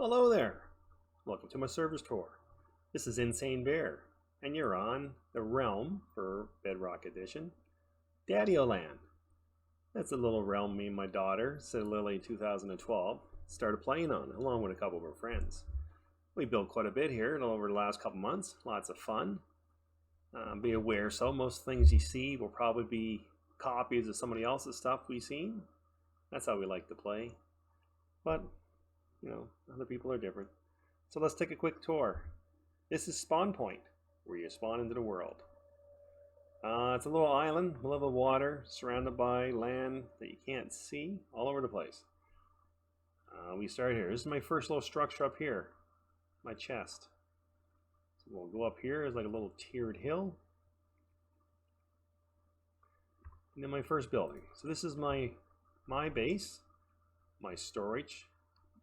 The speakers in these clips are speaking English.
Hello there. Welcome to my service tour. This is Insane Bear, and you're on the realm for Bedrock Edition, Daddy-O Land. That's a little realm me and my daughter, Sid Lily 2012, started playing on, along with a couple of her friends. We built quite a bit here over the last couple months. Lots of fun. Be aware, so most things you see will probably be copies of somebody else's stuff we've seen. That's how we like to play. But you know, other people are different. So let's take a quick tour. This is Spawn Point, where you spawn into the world. It's a little island, middle of the water, surrounded by land that you can't see all over the place. We start here. This is my first little structure up here, my chest. So we'll go up here. It's like a little tiered hill. And then my first building. So this is my base, my storage.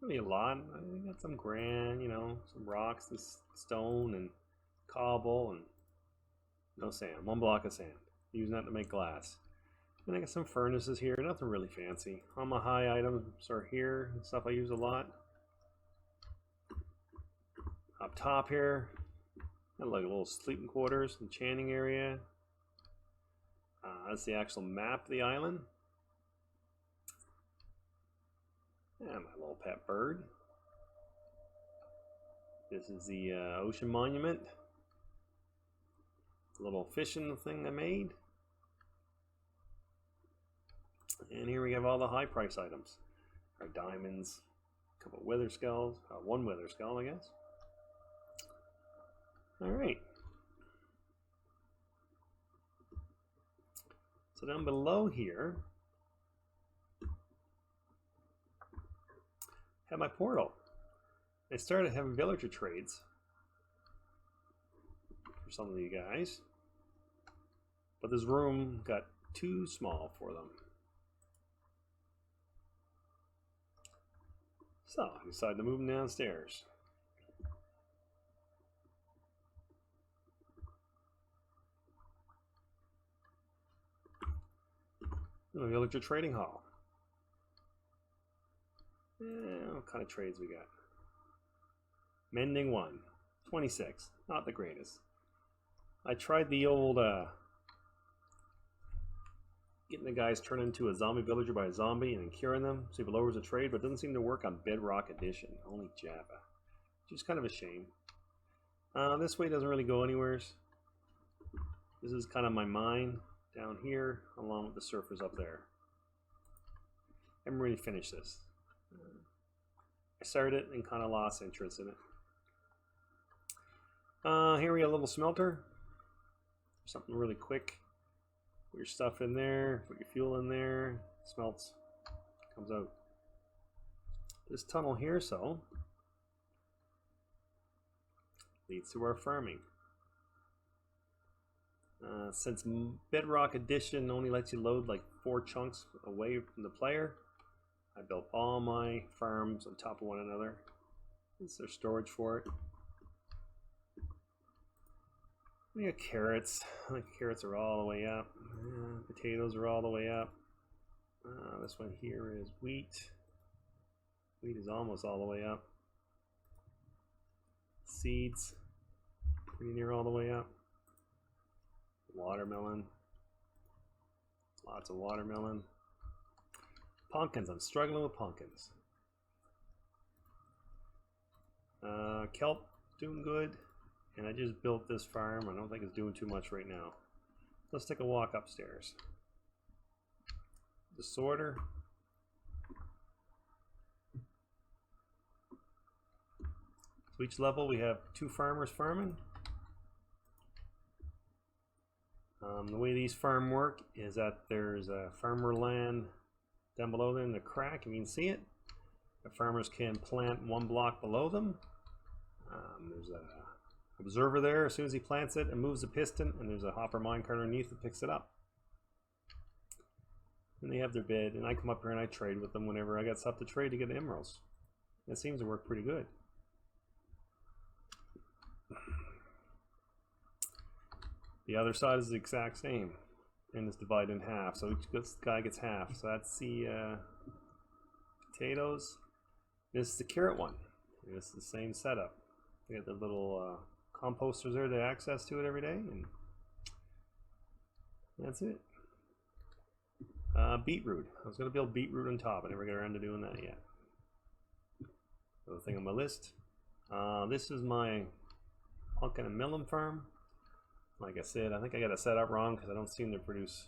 Really a lot. I got some granite, some rocks and stone and cobble and no sand. One block of sand. Using that to make glass. And I got some furnaces here. Nothing really fancy. All my high items are here. Stuff I use a lot. Up top here, got like a little sleeping quarters, enchanting area. That's the actual map of the island. Yeah, my little pet bird. This is the ocean monument. Little fishing thing I made. And here we have all the high price items. Our diamonds, a couple of wither skulls, one wither skull I guess. Alright. So down below here, have my portal. I started having villager trades for some of you guys, but this room got too small for them. So I decided to move them downstairs. The villager trading hall. What kind of trades we got? Mending 1, 26. Not the greatest. I tried the old getting the guys turned into a zombie villager by a zombie and then curing them, so it lowers the trade, but it doesn't seem to work on Bedrock Edition, only Java, which is kind of a shame. This way doesn't really go anywhere. This is kind of my mine down here, along with the surfers up there. I haven't really finished this. I started it and kind of lost interest in it. Here we have a little smelter. Something really quick. Put your stuff in there, put your fuel in there, smelts, comes out. This tunnel here, so, leads to our farming. Since Bedrock Edition only lets you load like 4 chunks away from the player, I built all my farms on top of one another. This is their storage for it. We got carrots. The carrots are all the way up. Potatoes are all the way up. This one here is wheat. Wheat is almost all the way up. Seeds, pretty near all the way up. Watermelon. Lots of watermelon. Pumpkins, I'm struggling with pumpkins. Kelp, doing good. And I just built this farm. I don't think it's doing too much right now. Let's take a walk upstairs. The sorter. So each level we have 2 farmers farming. The way these farm work is that there's a farmer land down below them in the crack, and you can see it. The farmers can plant 1 block below them. There's a observer there. As soon as he plants it and moves the piston, and there's a hopper minecart underneath that picks it up. And they have their bid, and I come up here and I trade with them whenever I got stuff to trade to get emeralds. It seems to work pretty good. The other side is the exact same, and it's divided in half, so each guy gets half. So that's the potatoes. This is the carrot one. It's the same setup. We got the little composters there to access to it every day, and that's it. Beetroot. I was going to build beetroot on top. I never got around to doing that yet. Another thing on my list. This is my pumpkin and melon farm. Like I said, I think I got it set up wrong because I don't seem to produce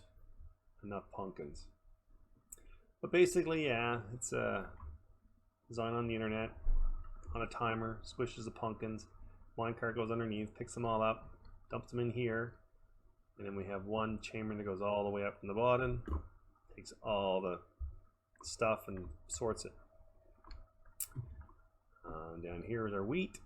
enough pumpkins. But basically, yeah, it's a design on the internet, on a timer, squishes the pumpkins. Minecart goes underneath, picks them all up, dumps them in here, and then we have one chamber that goes all the way up from the bottom, takes all the stuff and sorts it. Down here is our wheat.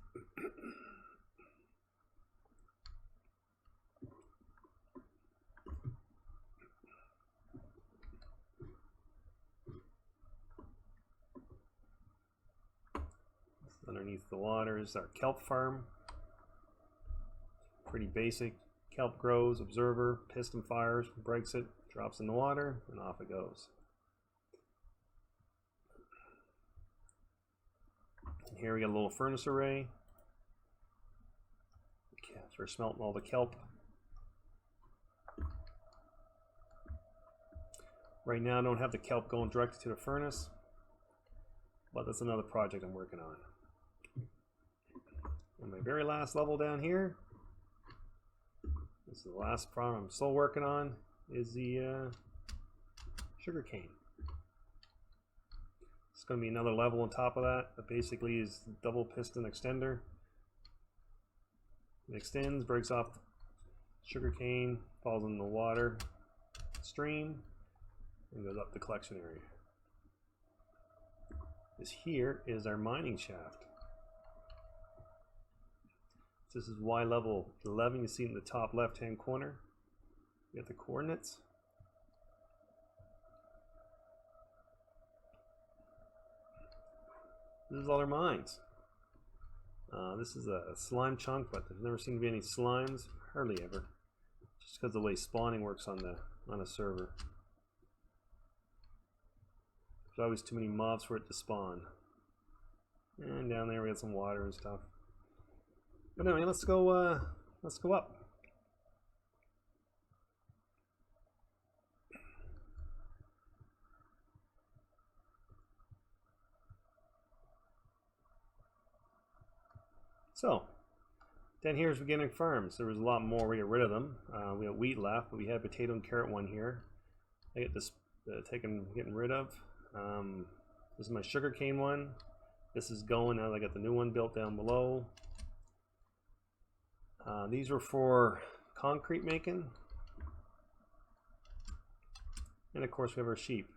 Underneath the water is our kelp farm. Pretty basic. Kelp grows, observer, piston fires, breaks it, drops in the water, and off it goes. And here we got a little furnace array. So we're smelting all the kelp. Right now I don't have the kelp going directly to the furnace, but that's another project I'm working on. And my very last level down here, this is the last farm I'm still working on, is the sugar cane. It's going to be another level on top of that. That basically is the double piston extender. It extends, breaks off the sugar cane, falls in the water stream, and goes up the collection area. This here is our mining shaft. This is Y level 11. You see it in the top left hand corner. You got the coordinates. This is all our mines. This is a slime chunk, but there's never seemed to be any slimes, hardly ever, just because of the way spawning works on a server. There's always too many mobs for it to spawn. And down there we got some water and stuff. But anyway, let's go up. So, down here is beginning farms. There was a lot more. We got rid of them. We got wheat left, but we had potato and carrot one here. I get this getting rid of. This is my sugarcane one. This is going now. I got the new one built down below. These were for concrete making. And of course we have our sheep.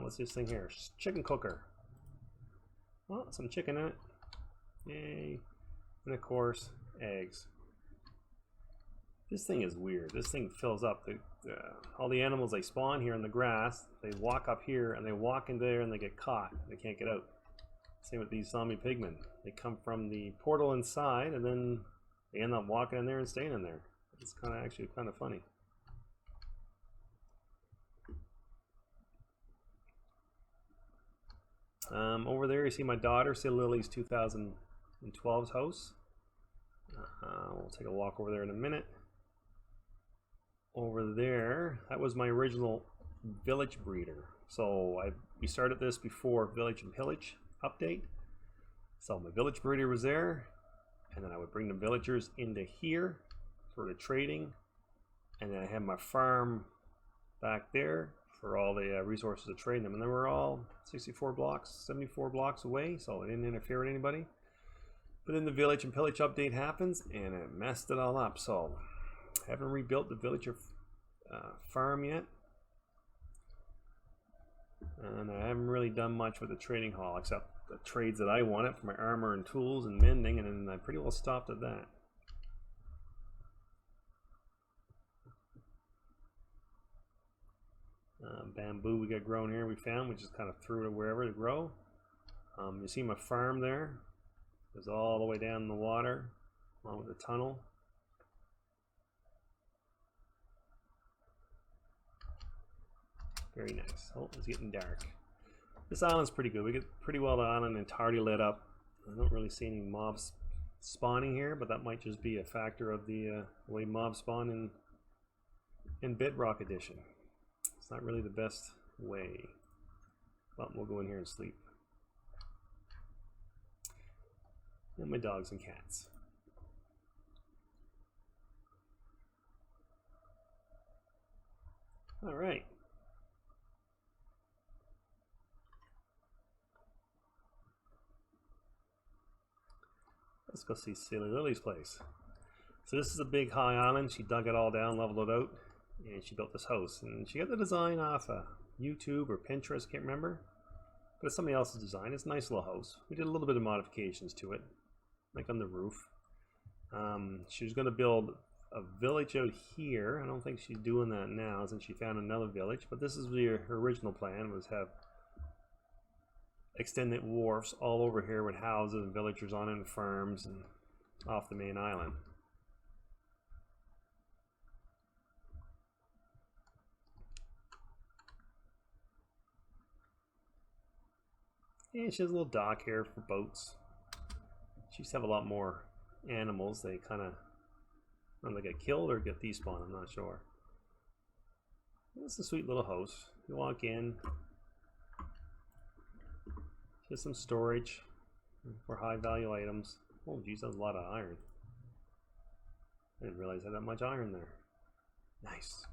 What's this thing here? Chicken cooker. Well, some chicken in it. Yay. And of course, eggs. This thing is weird. This thing fills up. All the animals, they spawn here in the grass. They walk up here and they walk in there and they get caught. They can't get out. Same with these zombie pigmen. They come from the portal inside and then they end up walking in there and staying in there. It's actually kind of funny. Over there you see my daughter, Lily's 2012's house. We'll take a walk over there in a minute. Over there, that was my original village breeder. So we started this before Village and Pillage update. So my village breeder was there, and then I would bring the villagers into here, sort of trading, and then I had my farm back there for all the resources to trade them, and they were all 64 blocks, 74 blocks away, so I didn't interfere with anybody. But then the Village and Pillage update happens, and it messed it all up. So I haven't rebuilt the villager farm yet, and I haven't really done much with the trading hall except the trades that I wanted for my armor and tools and mending, and then I pretty well stopped at that. Bamboo we got grown here, we just kind of threw it wherever to grow. You see my farm there. It goes all the way down in the water along with the tunnel. Very nice. Oh, it's getting dark. This island's pretty good. We get pretty well the island entirely lit up. I don't really see any mobs spawning here, but that might just be a factor of the way mobs spawn in Bedrock Edition. It's not really the best way. But we'll go in here and sleep. And my dogs and cats. All right. Let's go see Silly Lily's place. So this is a big high island. She dug it all down, leveled it out, and she built this house. And she got the design off YouTube or Pinterest, can't remember. But it's somebody else's design. It's a nice little house. We did a little bit of modifications to it, like on the roof. She was going to build a village out here. I don't think she's doing that now since she found another village. But this is her original plan, was have extended wharfs all over here with houses and villagers on it and farms and off the main island. And she has a little dock here for boats. She used to have a lot more animals. They kind of, I don't know, they get killed or get despawned, I'm not sure. It's a sweet little house. You walk in, just some storage for high value items. Oh geez, that's a lot of iron. I didn't realize I had that much iron there. Nice.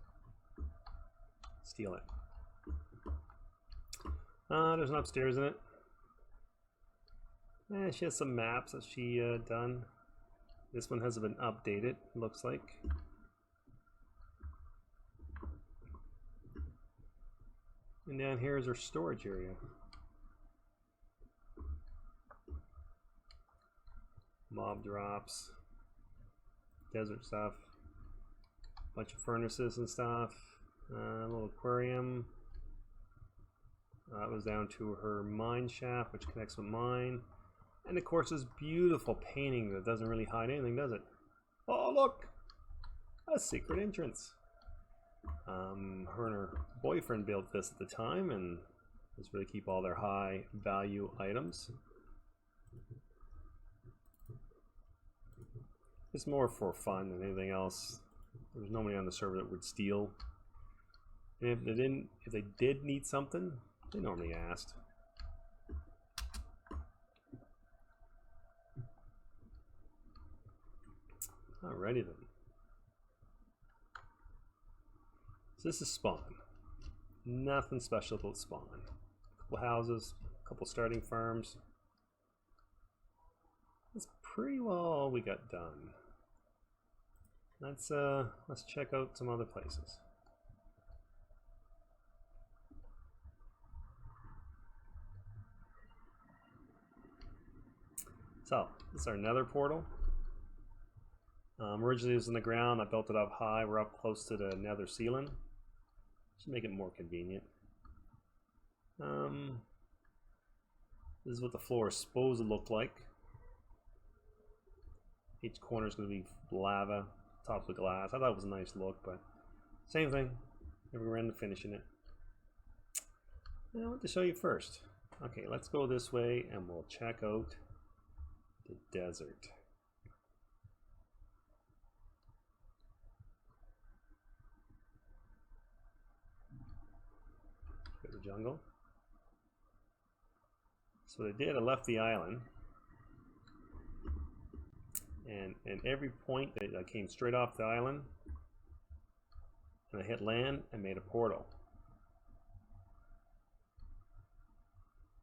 Steal it. There's an upstairs in it. She has some maps that she done. This one hasn't been updated, looks like. And down here is her storage area. Mob drops, desert stuff, bunch of furnaces and stuff, a little aquarium. That was down to her mine shaft, which connects with mine. And of course this beautiful painting that doesn't really hide anything, does it? Oh look! A secret entrance. Her and her boyfriend built this at the time, and this really keep all their high value items. It's more for fun than anything else. There's nobody on the server that would steal. And if they did need something, they normally asked. Alrighty then. So this is spawn. Nothing special about spawn. A couple houses, a couple starting farms. That's pretty well all we got done. Let's check out some other places. So this is our nether portal. Originally it was in the ground. I built it up high. We're up close to the nether ceiling. Just make it more convenient. This is what the floor is supposed to look like. Each corner is going to be lava, top of glass. I thought it was a nice look, but same thing. Never ran to finishing it. And I want to show you first. Okay, let's go this way and we'll check out the desert. The jungle. So what I did, I left the island, and every point that I came straight off the island, and I hit land and made a portal.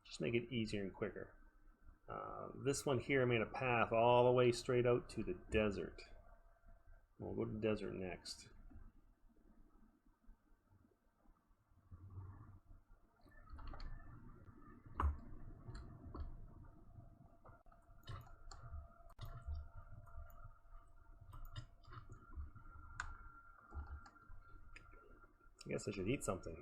Just make it easier and quicker. This one here made a path all the way straight out to the desert. We'll go to the desert next. I guess I should eat something.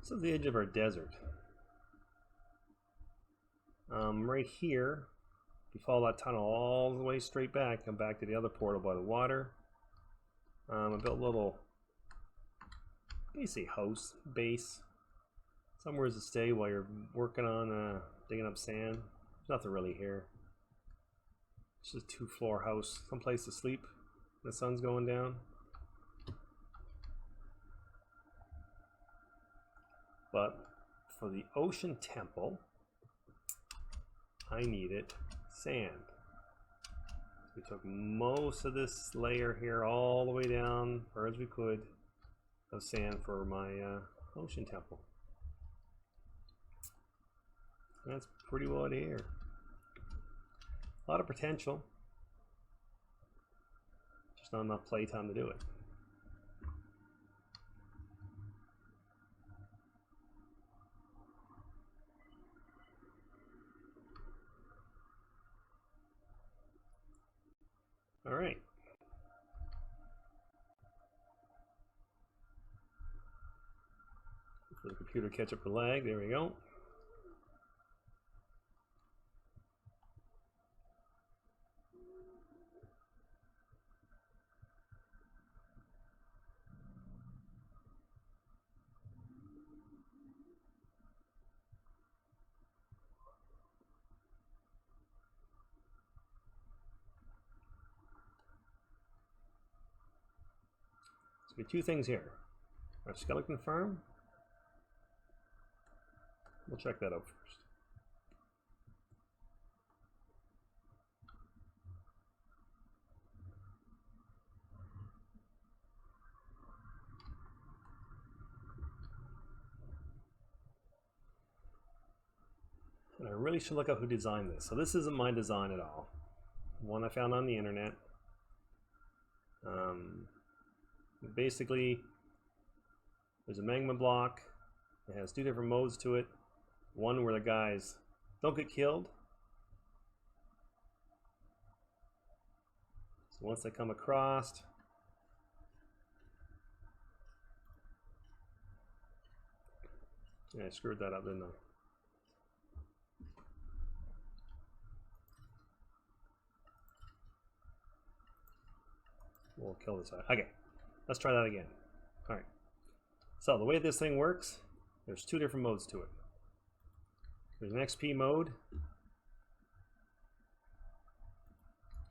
This is the edge of our desert. Right here, if you follow that tunnel all the way straight back, come back to the other portal by the water. I built a little, basically house, base, somewhere to stay while you're working on digging up sand. There's nothing really here. It's just a 2-floor house, someplace to sleep. The sun's going down. But for the ocean temple, I needed sand. We took most of this layer here all the way down, as far as we could, of sand for my ocean temple. And that's pretty well here. A lot of potential. Just not enough playtime to do it. All right. For the computer catch up the lag, there we go. So we have 2 things here. Our skeleton farm. We'll check that out first. And I really should look up who designed this. So this isn't my design at all. One I found on the internet. Basically, there's a magma block. It has 2 different modes to it. One where the guys don't get killed. So once they come across, yeah, I screwed that up, didn't I? We'll kill this guy. Okay, let's try that again. All right. So the way this thing works, there's 2 different modes to it. There's an XP mode,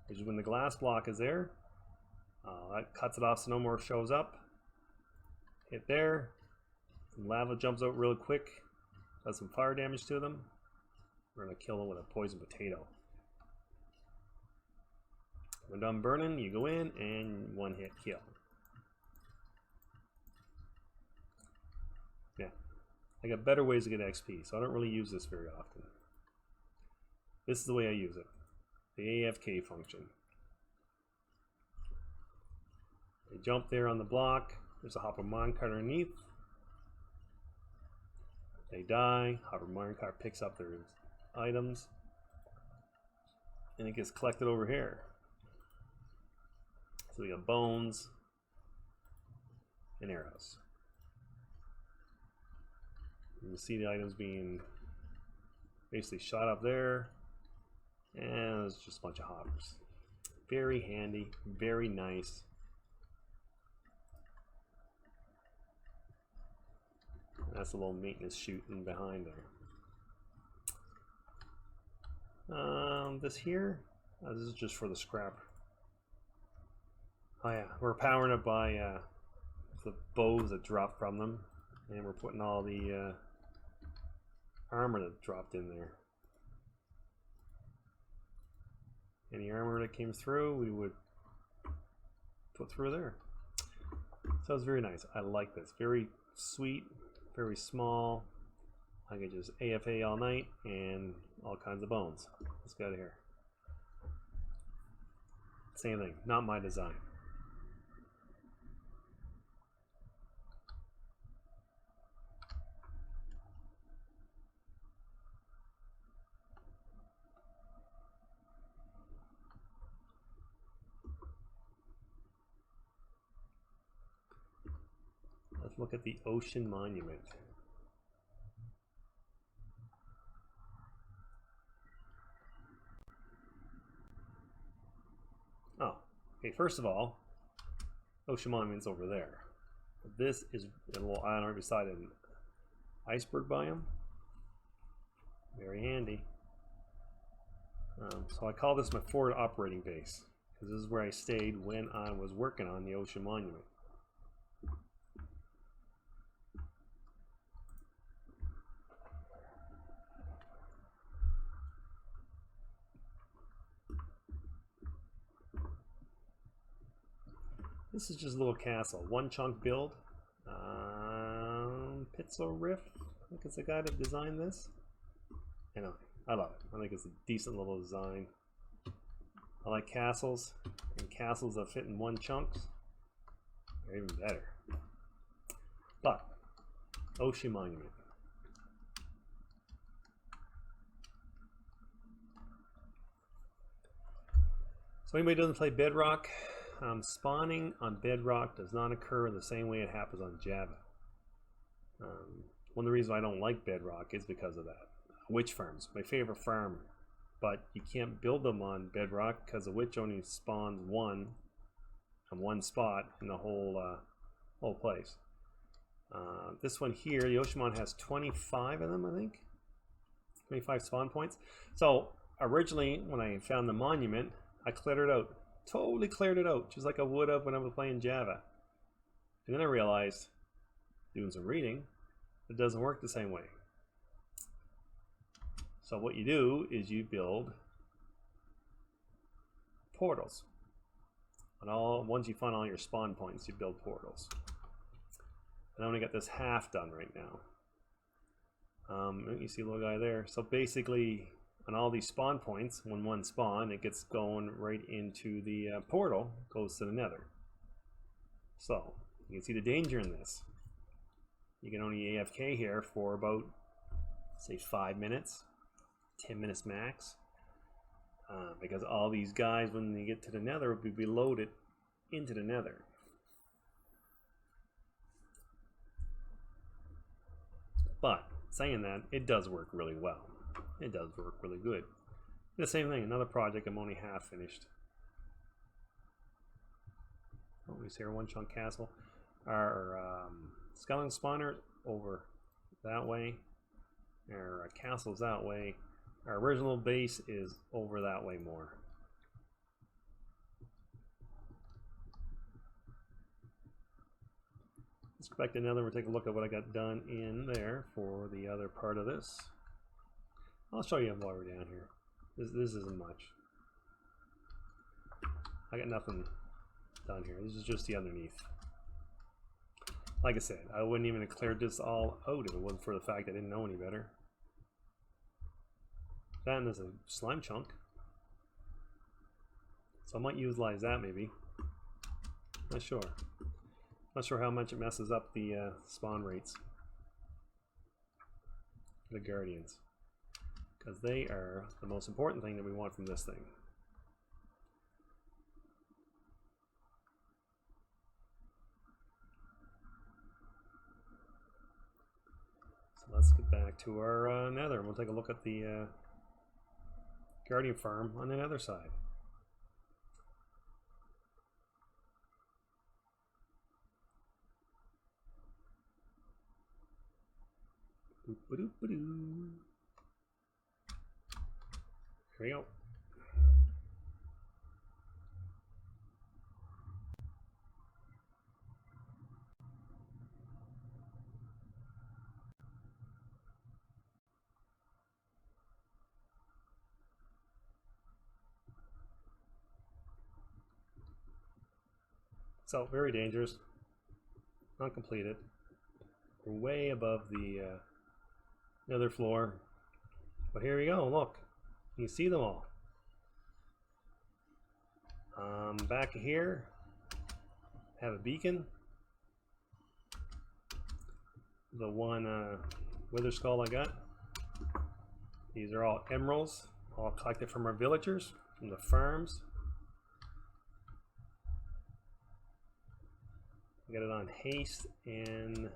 which is when the glass block is there. That cuts it off so no more shows up. Hit there. Some lava jumps out real quick. Does some fire damage to them. We're going to kill them with a poison potato. When done burning, you go in and 1-hit kill. Yeah, I got better ways to get XP, so I don't really use this very often. This is the way I use it. The AFK function. They jump there on the block. There's a hopper minecart underneath. They die. Hopper minecart picks up their items. And it gets collected over here. So we got bones and arrows. You can see the items being basically shot up there, and there's just a bunch of hoppers. Very handy, very nice. And that's a little maintenance chute in behind there. This here, this is just for the scrap. Oh yeah, we're powering it by the bows that drop from them, and we're putting all the armor that dropped in there. Any armor that came through, we would put through there. So it's very nice. I like this. Very sweet, very small. I could just AFA all night and all kinds of bones. Let's go to here. Same thing, not my design. Let's look at the ocean monument. Okay, first of all, ocean monument's over there. This is a little island right beside an iceberg biome. Very handy. So I call this my forward operating base because this is where I stayed when I was working on the ocean monument. This is just a little castle, one chunk build. Pitzel Rift, I think it's the guy that designed this. Anyway, I love it. I think it's a decent little design. I like castles, and castles that fit in one chunks are even better. But, Ocean Monument. So anybody who doesn't play Bedrock, spawning on Bedrock does not occur the same way it happens on Java. One of the reasons I don't like Bedrock is because of that. Witch farms, my favorite farm, but you can't build them on Bedrock because the witch only spawns one on one spot in the whole place. This one here, the Oceanmon has 25 of them, I think. 25 spawn points. So originally, when I found the monument, I cleared it out. Totally cleared it out, just like I would have when I was playing Java. And then I realized, doing some reading, it doesn't work the same way. So what you do is you build portals. And once you find all your spawn points, you build portals. And I only got this half done right now. You see a little guy there. So basically, on all these spawn points, when one spawn, it gets going right into the portal, goes to the nether. So, you can see the danger in this. You can only AFK here for about, say, 5 minutes, 10 minutes max. Because all these guys, when they get to the nether, will be loaded into the nether. But, saying that, it does work really well. It does work really good. The same thing, another project I'm only half finished. Oh, we see our one chunk castle. Our skeleton spawner over that way. Our castle's that way. Our original base is over that way more. Let's go back to Nether. We'll take a look at what I got done in there for the other part of this. I'll show you while we're down here. This isn't much. I got nothing done here. This is just the underneath. Like I said, I wouldn't even have cleared this all out if it wasn't for the fact I didn't know any better. That is a slime chunk. So I might utilize that maybe. Not sure. Not sure how much it messes up the spawn rates. The Guardians. Because they are the most important thing that we want from this thing. So let's get back to our nether. We'll take a look at the Guardian farm on the other side. Boop-a-doop-a-doo. Here we go. So, very dangerous. Uncompleted. We're way above the nether floor. But here we go, look. You see them all. Back here, have a beacon. The one wither skull I got. These are all emeralds, all collected from our villagers, from the farms. Got it on haste and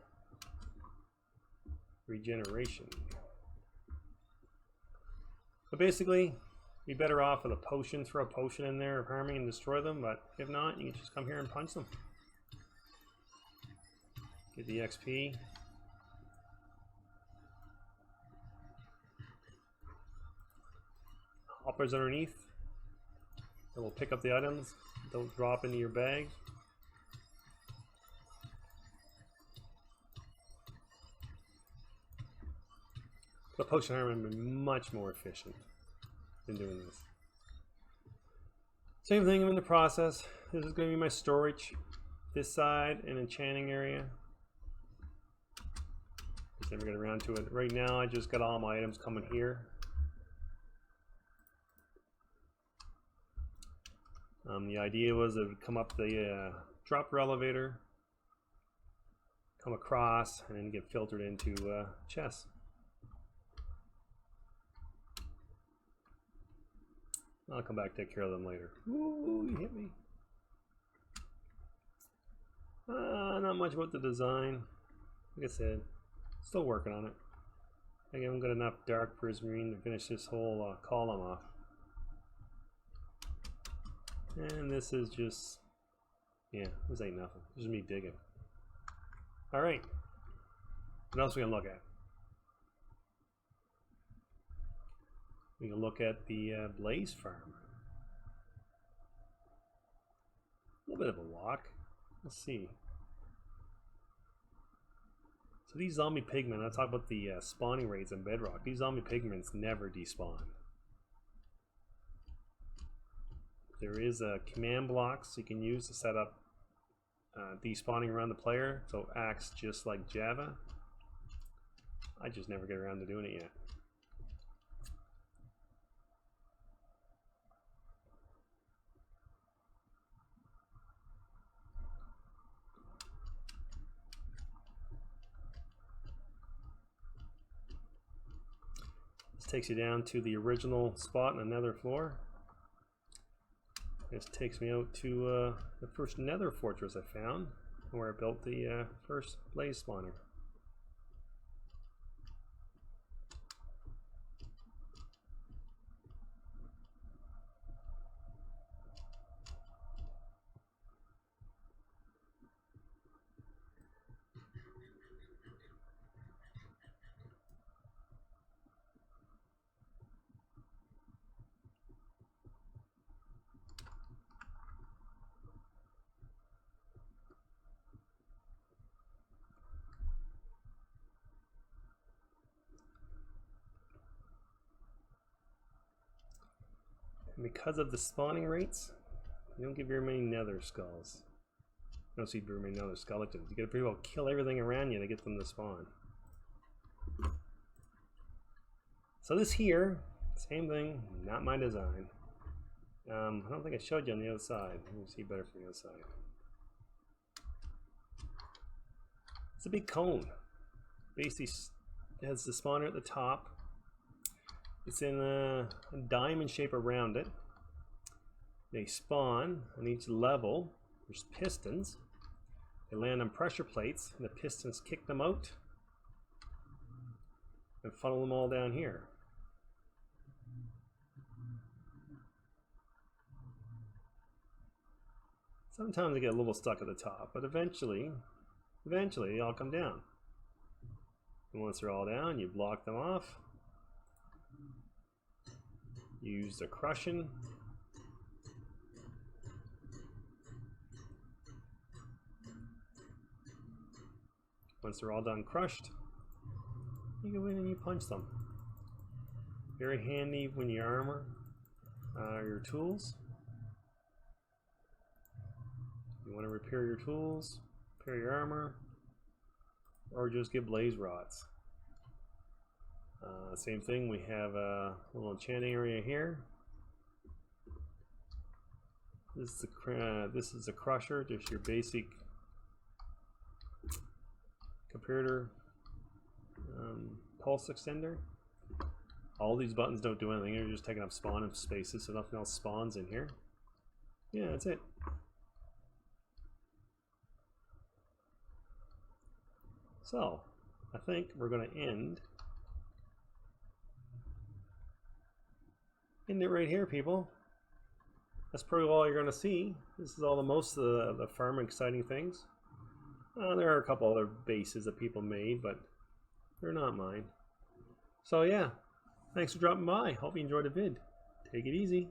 regeneration. But basically, Be better off with a potion, throw a potion in there of harming and destroy them, but if not, you can just come here and punch them. Get the XP. Hoppers underneath. It will pick up the items. Don't drop into your bag. The potion harming would be much more efficient than doing this. Same thing, I'm in the process. This is going to be my storage. This side, an enchanting area. Just never get around to it. Right now, I just got all my items coming here. The idea was it would come up the dropper elevator, come across, and then get filtered into chests. I'll come back and take care of them later. Ooh, you hit me. Not much about the design. Like I said, still working on it. I haven't got enough dark prismarine to finish this whole column off. And this is just, yeah, this ain't nothing. This is me digging. Alright. What else are we going to look at? We can look at the Blaze Farm. A little bit of a walk. Let's see. So these zombie pigmen, I'll talk about the spawning rates in Bedrock. These zombie pigments never despawn. There is a command blocks you can use to set up despawning around the player, so it acts just like Java. I just never get around to doing it yet. This takes you down to the original spot on another floor. This takes me out to the first nether fortress I found, where I built the first blaze spawner. And because of the spawning rates, you don't get very many nether skulls. You don't see very many nether skeletons. You gotta pretty well kill everything around you to get them to spawn. So this here, same thing, not my design. I don't think I showed you on the other side. Let me see better from the other side. It's a big cone. Basically, it has the spawner at the top. It's in a diamond shape around it. They spawn on each level. There's pistons. They land on pressure plates, and the pistons kick them out and funnel them all down here. Sometimes they get a little stuck at the top, but eventually they all come down. And once they're all down, you block them off. Use the crushing. Once they're all done crushed, you go in and you punch them. Very handy when you armor your tools. You want to repair your tools, repair your armor, or just get blaze rods. Same thing, we have a little enchanting area here. This is the crusher, just your basic comparator pulse extender. All these buttons don't do anything, they're just taking up spawn spaces so nothing else spawns in here. Yeah, that's it. So, I think we're going to end Ending it right here, people. That's probably all you're going to see. This is all the most of the farm exciting things. There are a couple other bases that people made, but they're not mine. So yeah, thanks for dropping by. Hope you enjoyed the vid. Take it easy.